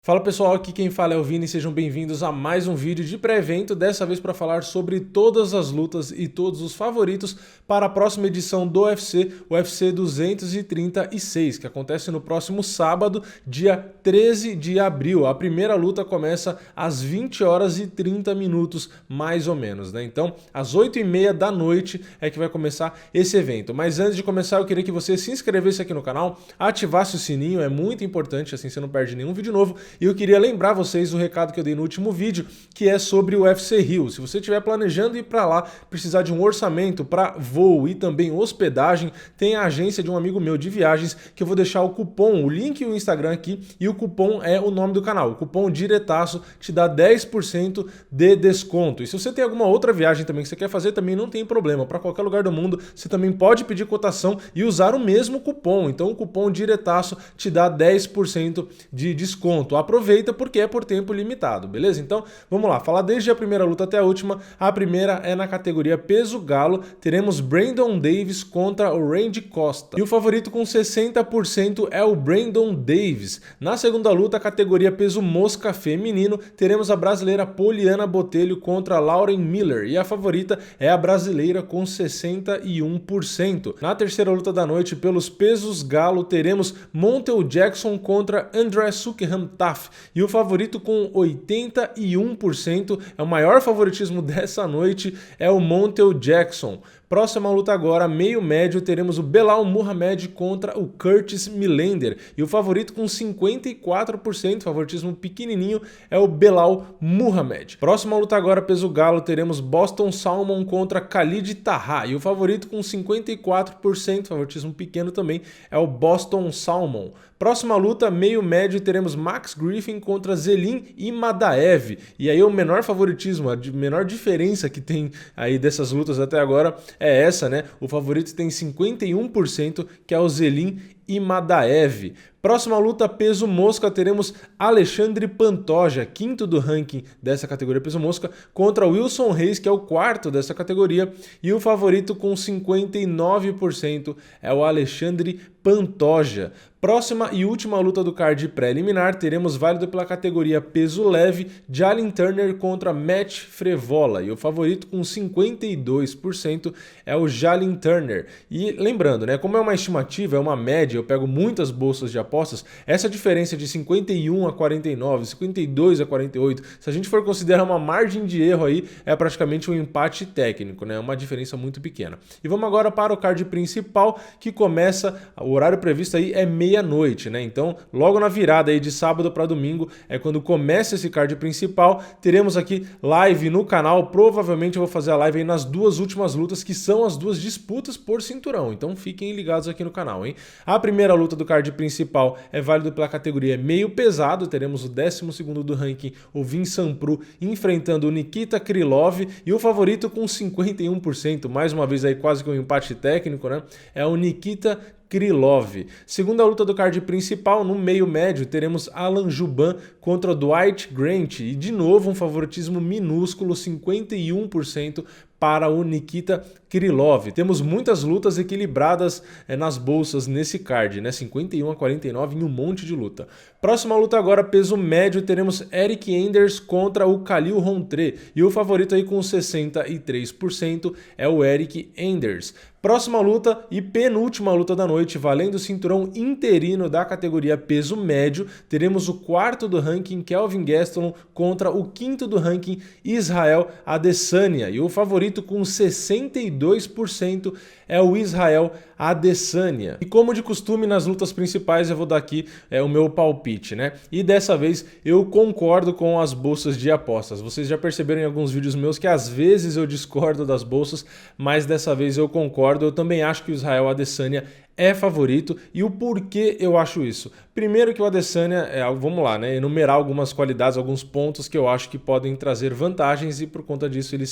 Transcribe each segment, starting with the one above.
Fala pessoal, aqui quem fala é o Vini, sejam bem-vindos a mais um vídeo de pré-evento, dessa vez para falar sobre todas as lutas e todos os favoritos para a próxima edição do UFC, o UFC 236, que acontece no próximo sábado, dia 13 de abril. A primeira luta começa às 20 horas e 30 minutos, mais ou menos, né? Então, às 8h30 da noite é que vai começar esse evento. Mas antes de começar, eu queria que você se inscrevesse aqui no canal, ativasse o sininho, é muito importante, assim você não perde nenhum vídeo novo. E eu queria lembrar vocês do recado que eu dei no último vídeo, que é sobre o UFC Rio. Se você estiver planejando ir para lá, precisar de um orçamento para voo e também hospedagem, tem a agência de um amigo meu de viagens que eu vou deixar o cupom, o link e o Instagram aqui, e o cupom é o nome do canal. O cupom diretaço te dá 10% de desconto. E se você tem alguma outra viagem também que você quer fazer, também não tem problema. Para qualquer lugar do mundo, você também pode pedir cotação e usar o mesmo cupom. Então o cupom diretaço te dá 10% de desconto. Aproveita porque é por tempo limitado, beleza? Então, vamos lá, falar desde a primeira luta até a última. A primeira é na categoria peso galo, teremos Brandon Davis contra o Randy Costa. E o favorito com 60% é o Brandon Davis. Na segunda luta, categoria peso mosca feminino, teremos a brasileira Poliana Botelho contra Lauren Miller. E a favorita é a brasileira com 61%. Na terceira luta da noite, pelos pesos galo, teremos Montel Jackson contra André Sukham Taf. E o favorito com 81%, é o maior favoritismo dessa noite, é o Montel Jackson. Próxima luta agora, meio médio, teremos o Belal Muhammad contra o Curtis Millender. E o favorito com 54%, favoritismo pequenininho, é o Belal Muhammad. Próxima luta agora, peso galo, teremos Boston Salmon contra Khalid Taha. E o favorito com 54%, favoritismo pequeno também, é o Boston Salmon. Próxima luta, meio médio, teremos Max Griffin contra Zelim Imadaev. E aí o menor favoritismo, a menor diferença que tem aí dessas lutas até agora é essa, né? O favorito tem 51%, que é o Zelim Imadaev. Próxima luta, peso mosca, teremos Alexandre Pantoja, quinto do ranking dessa categoria peso mosca, contra Wilson Reis, que é o quarto dessa categoria, e o favorito com 59% é o Alexandre Pantoja. Próxima e última luta do card preliminar, teremos válido pela categoria peso leve, Jalin Turner contra Matt Frevola, e o favorito com 52% é o Jalin Turner. E lembrando, né, como é uma estimativa, é uma média, eu pego muitas bolsas de apostas, essa diferença de 51 a 49, 52 a 48, se a gente for considerar uma margem de erro aí, é praticamente um empate técnico, né? Uma diferença muito pequena. E vamos agora para o card principal, que começa, o horário previsto aí é meia-noite, né? Então, logo na virada aí de sábado para domingo é quando começa esse card principal. Teremos aqui live no canal, provavelmente eu vou fazer a live aí nas duas últimas lutas, que são as duas disputas por cinturão. Então, fiquem ligados aqui no canal, hein? A primeira luta do card principal é válido pela categoria meio pesado, teremos o 12º do ranking, o Vincent Pru, enfrentando o Nikita Krylov, e o favorito com 51%, mais uma vez aí quase que um empate técnico, né? É o Nikita Krylov. Segunda luta do card principal, no meio médio, teremos Alan Jouban contra Dwight Grant, e de novo um favoritismo minúsculo, 51% para o Nikita Krylov. Temos muitas lutas equilibradas nas bolsas nesse card, né? 51 a 49 em um monte de luta. Próxima luta agora, peso médio, teremos Eric Enders contra o Khalil Rountree, e o favorito aí com 63% é o Eric Enders. Próxima luta e penúltima luta da noite, valendo o cinturão interino da categoria peso médio, teremos o quarto do ranking, Kelvin Gastelum, contra o quinto do ranking, Israel Adesanya. E o favorito com 62% é o Israel Adesanya. E como de costume nas lutas principais, eu vou dar aqui o meu palpite, né? E dessa vez eu concordo com as bolsas de apostas. Vocês já perceberam em alguns vídeos meus que às vezes eu discordo das bolsas, mas dessa vez eu concordo. Eu também acho que o Israel Adesanya é favorito. E o porquê eu acho isso? Primeiro que o Adesanya, vamos lá, né, enumerar algumas qualidades, alguns pontos que eu acho que podem trazer vantagens e por conta disso ele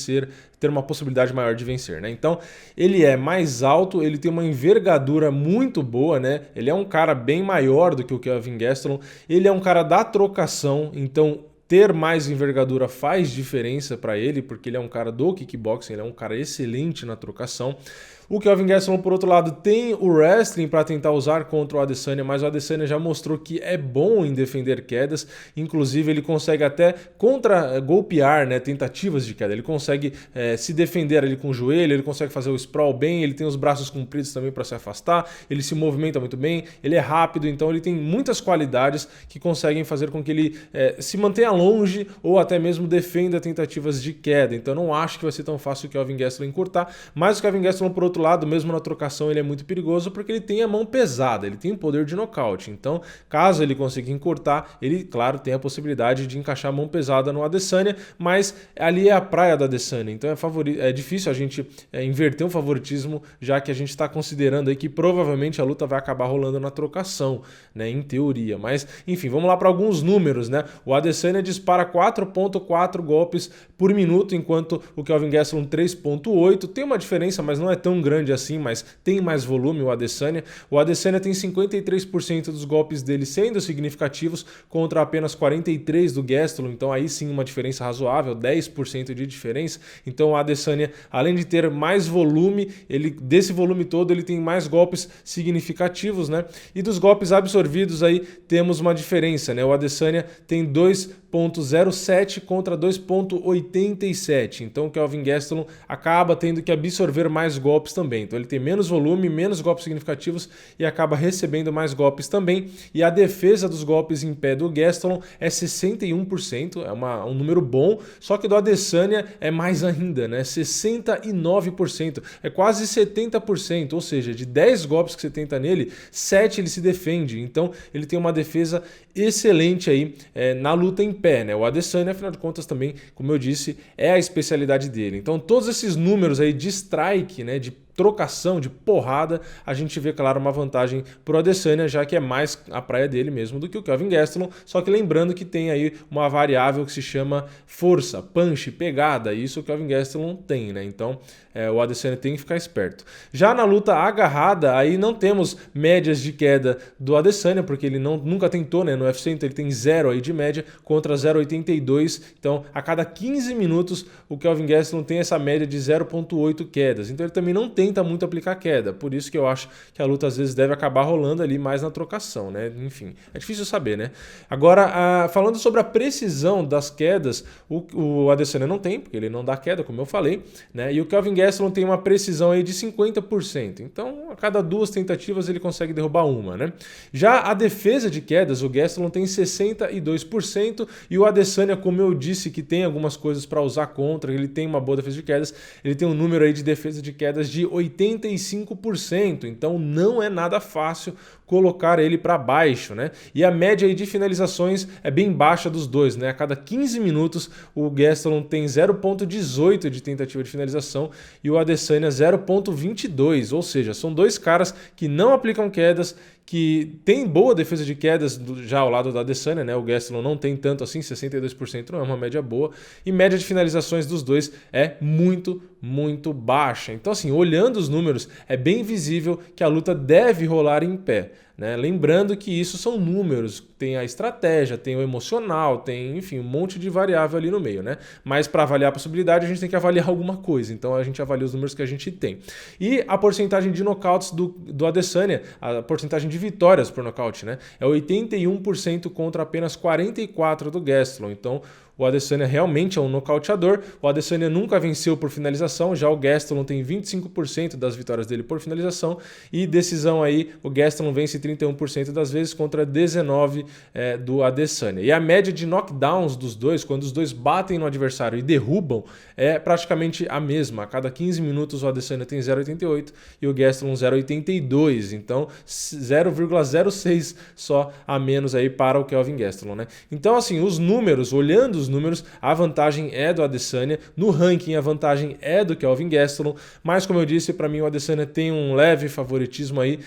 ter uma possibilidade maior de vencer, né? Então, ele é mais alto, ele tem uma envergadura muito boa, né? Ele é um cara bem maior do que o Kelvin Gastelum, ele é um cara da trocação, então ter mais envergadura faz diferença para ele, porque ele é um cara do kickboxing, ele é um cara excelente na trocação. O Kelvin Gastelum, por outro lado, tem o wrestling para tentar usar contra o Adesanya, mas o Adesanya já mostrou que é bom em defender quedas, inclusive ele consegue até golpear, né, tentativas de queda, ele consegue se defender ali com o joelho, ele consegue fazer o sprawl bem, ele tem os braços compridos também para se afastar, ele se movimenta muito bem, ele é rápido, então ele tem muitas qualidades que conseguem fazer com que ele se mantenha longe ou até mesmo defenda tentativas de queda. Então eu não acho que vai ser tão fácil o Kelvin Gastelum encurtar, mas o Kelvin Gastelum, por outro lado, mesmo na trocação, ele é muito perigoso porque ele tem a mão pesada, ele tem o poder de nocaute. Então, caso ele consiga encurtar, ele, claro, tem a possibilidade de encaixar a mão pesada no Adesanya, mas ali é a praia do Adesanya, então é difícil a gente inverter um favoritismo, já que a gente está considerando aí que provavelmente a luta vai acabar rolando na trocação, né, em teoria. Mas, enfim, vamos lá para alguns números, né? O Adesanya dispara 4.4 golpes por minuto, enquanto o Kelvin Gastelum 3.8. Tem uma diferença, mas não é tão grande assim, mas tem mais volume o Adesanya. O Adesanya tem 53% dos golpes dele sendo significativos contra apenas 43% do Gastelum, então aí sim uma diferença razoável, 10% de diferença. Então o Adesanya, além de ter mais volume, desse volume todo ele tem mais golpes significativos, né? E dos golpes absorvidos aí temos uma diferença, né? O Adesanya tem 2.07 contra 2.87. Então o Kelvin Gastelum acaba tendo que absorver mais golpes também. Então ele tem menos volume, menos golpes significativos e acaba recebendo mais golpes também. E a defesa dos golpes em pé do Gastelum é 61%, é um número bom, só que do Adesanya é mais ainda, né? 69%, é quase 70%, ou seja, de 10 golpes que você tenta nele, 7 ele se defende. Então ele tem uma defesa excelente aí na luta em pé, né? O Adesanya, afinal de contas, também, como eu disse, é a especialidade dele. Então todos esses números aí de strike, né, de trocação, de porrada, a gente vê, claro, uma vantagem pro Adesanya, já que é mais a praia dele mesmo do que o Kelvin Gastelum, só que lembrando que tem aí uma variável que se chama força, punch, pegada, e isso o Kelvin Gastelum tem, né? Então o Adesanya tem que ficar esperto. Já na luta agarrada, aí não temos médias de queda do Adesanya, porque ele nunca tentou, né, no UFC, então ele tem 0 aí de média contra 0.82, então a cada 15 minutos o Kelvin Gastelum tem essa média de 0.8 quedas, então ele também não tenta muito aplicar queda, por isso que eu acho que a luta às vezes deve acabar rolando ali mais na trocação, né? Enfim, é difícil saber, né? Agora, falando sobre a precisão das quedas, o Adesanya não tem, porque ele não dá queda, como eu falei, né? E o Kelvin Gastelum tem uma precisão aí de 50%, então a cada 2 tentativas ele consegue derrubar uma, né? Já a defesa de quedas, o Gastelum tem 62% e o Adesanya, como eu disse, que tem algumas coisas para usar contra, ele tem uma boa defesa de quedas, ele tem um número aí de defesa de quedas de 85%, então não é nada fácil colocar ele para baixo, né? E a média aí de finalizações é bem baixa dos dois, né? A cada 15 minutos o Gastelum tem 0.18 de tentativa de finalização e o Adesanya 0.22, ou seja, são dois caras que não aplicam quedas, que tem boa defesa de quedas já ao lado da Adesanya, né? O Gastelum não tem tanto assim, 62% não é uma média boa, e média de finalizações dos dois é muito baixa. Então assim, olhando os números, é bem visível que a luta deve rolar em pé, né? Lembrando que isso são números, tem a estratégia, tem o emocional, tem, enfim, um monte de variável ali no meio, né? Mas para avaliar a possibilidade, a gente tem que avaliar alguma coisa, então a gente avalia os números que a gente tem. E a porcentagem de nocautes do Adesanya, a porcentagem de vitórias por nocaute, né? É 81% contra apenas 44% do Gastelum, então o Adesanya realmente é um nocauteador. O Adesanya nunca venceu por finalização, já o Gastelum tem 25% das vitórias dele por finalização, e decisão aí, o Gastelum vence 31% das vezes contra 19% do Adesanya. E a média de knockdowns dos dois, quando os dois batem no adversário e derrubam, é praticamente a mesma. A cada 15 minutos o Adesanya tem 0.88 e o Gastelum 0.82, então 0,06 só a menos aí para o Kelvin Gastelum, né? Então assim, os números, olhando os números, a vantagem é do Adesanya, no ranking a vantagem é do Kelvin Gastelum, mas como eu disse, para mim o Adesanya tem um leve favoritismo aí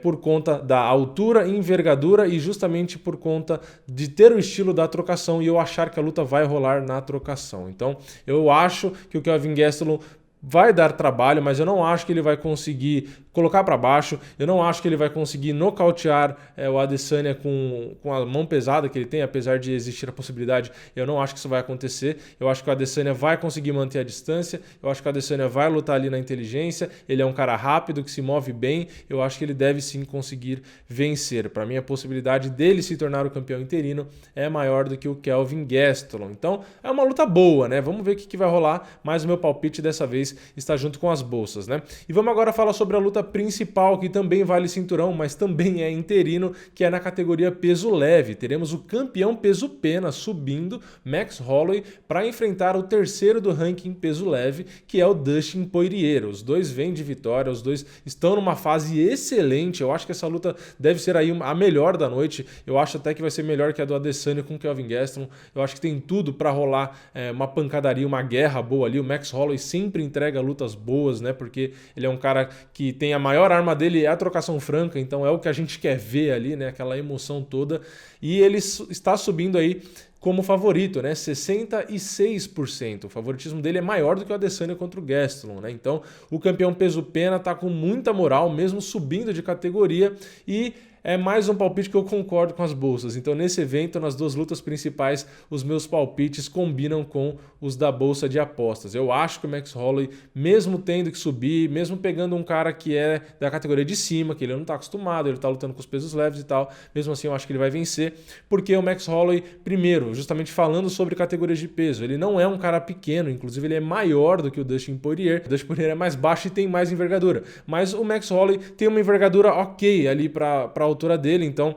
por conta da altura, envergadura e justamente por conta de ter o estilo da trocação e eu achar que a luta vai rolar na trocação. Então eu acho que o Kelvin Gastelum vai dar trabalho, mas eu não acho que ele vai conseguir colocar para baixo. Eu não acho que ele vai conseguir nocautear o Adesanya com a mão pesada que ele tem, apesar de existir a possibilidade. Eu não acho que isso vai acontecer. Eu acho que o Adesanya vai conseguir manter a distância. Eu acho que o Adesanya vai lutar ali na inteligência. Ele é um cara rápido, que se move bem. Eu acho que ele deve sim conseguir vencer. Para mim, a possibilidade dele se tornar o campeão interino é maior do que o Kelvin Gastelum. Então, é uma luta boa, né? Vamos ver o que vai rolar, mas o meu palpite dessa vez está junto com as bolsas, né? E vamos agora falar sobre a luta principal, que também vale cinturão, mas também é interino, que é na categoria peso leve. Teremos o campeão peso pena subindo, Max Holloway, para enfrentar o terceiro do ranking peso leve, que é o Dustin Poirier. Os dois vêm de vitória, os dois estão numa fase excelente. Eu acho que essa luta deve ser aí a melhor da noite. Eu acho até que vai ser melhor que a do Adesanya com o Kelvin Gastelum. Eu acho que tem tudo para rolar uma pancadaria, uma guerra boa ali. O Max Holloway sempre entrega lutas boas, né? Porque ele é um cara que tem a maior arma dele é a trocação franca, então é o que a gente quer ver ali, né? Aquela emoção toda. E ele está subindo aí como favorito, né? 66%. O favoritismo dele é maior do que o Adesanya contra o Gastelum, né? Então, o campeão peso pena tá com muita moral, mesmo subindo de categoria, e é mais um palpite que eu concordo com as bolsas. Então, nesse evento, nas duas lutas principais, os meus palpites combinam com os da bolsa de apostas. Eu acho que o Max Holloway, mesmo tendo que subir, mesmo pegando um cara que é da categoria de cima, que ele não está acostumado, ele está lutando com os pesos leves e tal, mesmo assim eu acho que ele vai vencer, porque o Max Holloway, primeiro, justamente falando sobre categorias de peso, ele não é um cara pequeno, inclusive ele é maior do que o Dustin Poirier. O Dustin Poirier é mais baixo e tem mais envergadura, mas o Max Holloway tem uma envergadura ok ali para a altura dele, então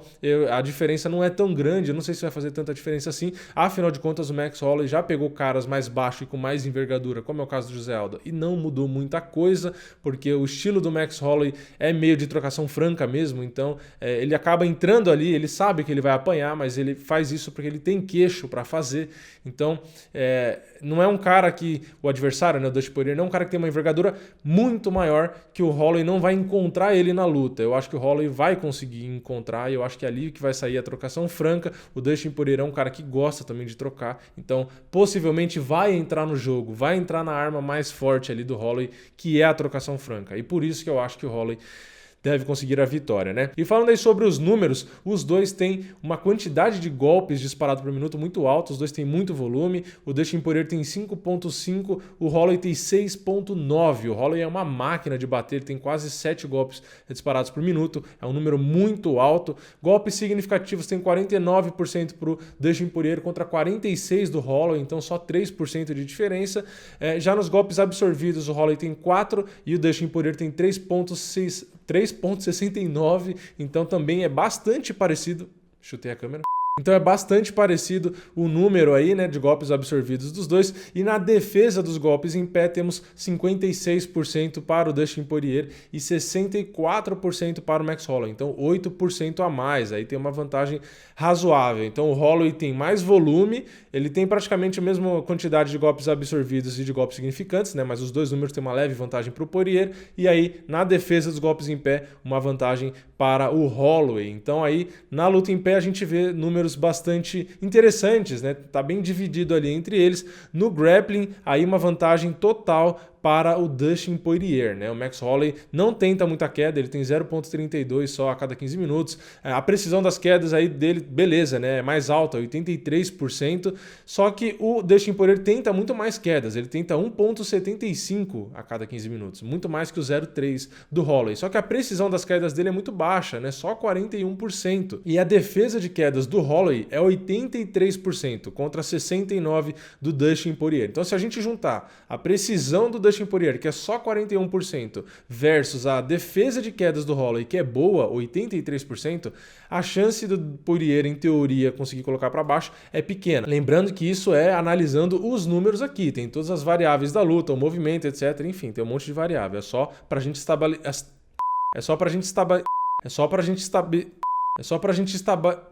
a diferença não é tão grande. Eu não sei se vai fazer tanta diferença assim, afinal de contas o Max Holloway já pegou caras mais baixos e com mais envergadura, como é o caso do José Aldo, e não mudou muita coisa, porque o estilo do Max Holloway é meio de trocação franca mesmo, então ele acaba entrando ali, ele sabe que ele vai apanhar, mas ele faz isso porque ele tem queixo para fazer. Então não é um cara que o adversário, né, o Dustin Poirier, não é um cara que tem uma envergadura muito maior, que o Holloway não vai encontrar ele na luta. Eu acho que o Holloway vai conseguir encontrar, e eu acho que é ali que vai sair a trocação franca. O Dustin Poirier é um cara que gosta também de trocar, então possivelmente vai entrar no jogo, vai entrar na arma mais forte ali do Holloway, que é a trocação franca, e por isso que eu acho que o Holloway deve conseguir a vitória, né? E falando aí sobre os números, os dois têm uma quantidade de golpes disparados por minuto muito alta, os dois têm muito volume. O Dustin Poirier tem 5.5, o Holloway tem 6.9. O Holloway é uma máquina de bater, ele tem quase 7 golpes disparados por minuto, é um número muito alto. Golpes significativos tem 49% para o Dustin Poirier contra 46% do Holloway, então só 3% de diferença. Já nos golpes absorvidos, o Holloway tem 4 e o Dustin Poirier tem 3.69, então também é bastante parecido. Chutei a câmera. Então é bastante parecido o número aí, né, de golpes absorvidos dos dois. E na defesa dos golpes em pé temos 56% para o Dustin Poirier e 64% para o Max Holloway. Então 8% a mais, aí tem uma vantagem razoável. Então o Holloway tem mais volume, ele tem praticamente a mesma quantidade de golpes absorvidos e de golpes significantes, né, mas os dois números têm uma leve vantagem para o Poirier. E aí na defesa dos golpes em pé, uma vantagem para o Holloway. Então aí na luta em pé a gente vê números bastante interessantes, né? Tá bem dividido ali entre eles. No grappling, aí uma vantagem total para o Dustin Poirier, né? O Max Holloway não tenta muita queda, ele tem 0.32 só a cada 15 minutos. A precisão das quedas aí dele, beleza, né? É mais alta, 83%. Só que o Dustin Poirier tenta muito mais quedas, ele tenta 1.75 a cada 15 minutos, muito mais que o 0.3 do Holloway. Só que a precisão das quedas dele é muito baixa, né? Só 41%. E a defesa de quedas do Holloway é 83% contra 69% do Dustin Poirier. Então, se a gente juntar a precisão do Dustin Poirier, que é só 41%, versus a defesa de quedas do Holloway, que é boa, 83%, a chance do Poirier, em teoria, conseguir colocar para baixo é pequena. Lembrando que isso é analisando os números aqui, tem todas as variáveis da luta, o movimento, etc. Enfim, tem um monte de variável. É só pra gente estabelecer. É só pra gente estabelecer. É só pra gente estabelecer. É só pra gente estabelecer.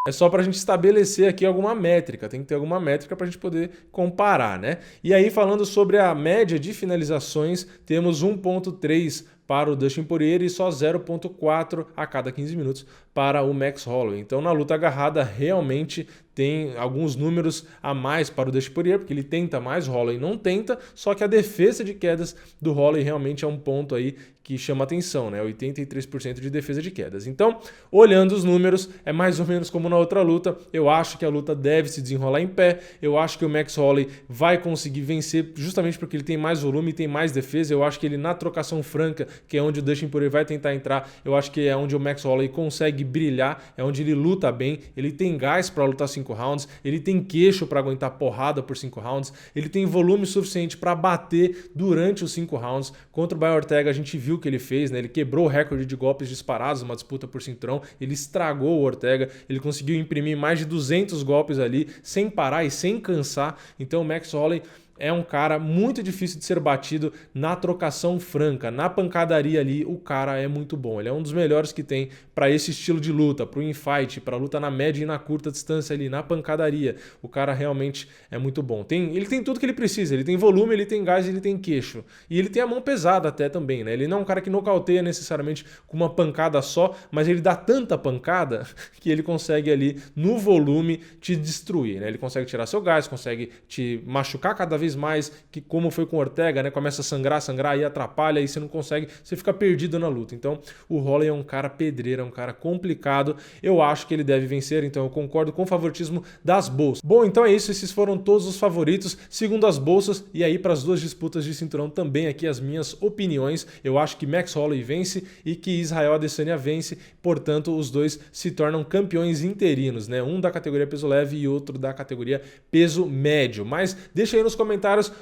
É só para a gente estabelecer aqui alguma métrica, tem que ter alguma métrica para a gente poder comparar, né? E aí, falando sobre a média de finalizações, temos 1.3 para o Dustin Poirier e só 0.4 a cada 15 minutos para o Max Holloway. Então, na luta agarrada, realmente tem alguns números a mais para o Dustin Poirier, porque ele tenta mais, o Holloway não tenta, só que a defesa de quedas do Holloway realmente é um ponto aí que chama atenção, né? 83% de defesa de quedas. Então, olhando os números, é mais ou menos como na outra luta. Eu acho que a luta deve se desenrolar em pé. Eu acho que o Max Holloway vai conseguir vencer justamente porque ele tem mais volume e tem mais defesa. Eu acho que ele na trocação franca, que é onde o Dustin Poirier vai tentar entrar, eu acho que é onde o Max Holloway consegue brilhar, é onde ele luta bem, ele tem gás para lutar 5 rounds, ele tem queixo para aguentar porrada por 5 rounds, ele tem volume suficiente para bater durante os 5 rounds. Contra o Brian Ortega a gente viu o que ele fez, né? Ele quebrou o recorde de golpes disparados numa disputa por cinturão, ele estragou o Ortega, ele conseguiu imprimir mais de 200 golpes ali sem parar e sem cansar. Então o Max Holloway é um cara muito difícil de ser batido na trocação franca, na pancadaria ali, o cara é muito bom. Ele é um dos melhores que tem para esse estilo de luta, para o infight, para luta na média e na curta distância ali, na pancadaria. O cara realmente é muito bom. Ele tem tudo que ele precisa, ele tem volume, ele tem gás, ele tem queixo. E ele tem a mão pesada até também, né? Ele não é um cara que nocauteia necessariamente com uma pancada só, mas ele dá tanta pancada que ele consegue ali, no volume, te destruir, né? Ele consegue tirar seu gás, consegue te machucar cada vez mais, que como foi com o Ortega, né? Começa a sangrar, aí atrapalha, aí você não consegue, você fica perdido na luta. Então o Holloway é um cara pedreiro, é um cara complicado, eu acho que ele deve vencer, então eu concordo com o favoritismo das bolsas. Bom, então é isso, esses foram todos os favoritos segundo as bolsas, e aí para as duas disputas de cinturão também aqui as minhas opiniões. Eu acho que Max Holloway vence e que Israel Adesanya vence, portanto os dois se tornam campeões interinos, né? Um da categoria peso leve e outro da categoria peso médio. Mas deixa aí nos comentários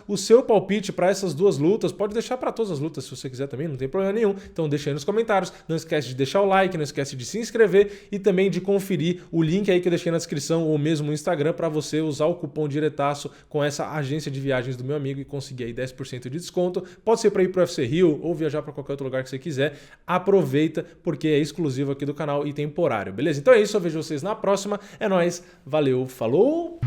o seu palpite para essas duas lutas. Pode deixar para todas as lutas se você quiser também, não tem problema nenhum. Então deixa aí nos comentários. Não esquece de deixar o like, não esquece de se inscrever e também de conferir o link aí que eu deixei na descrição ou mesmo no Instagram para você usar o cupom diretaço com essa agência de viagens do meu amigo e conseguir aí 10% de desconto. Pode ser para ir para o UFC Rio ou viajar para qualquer outro lugar que você quiser. Aproveita porque é exclusivo aqui do canal e temporário, beleza? Então é isso, eu vejo vocês na próxima. É nóis, valeu, falou!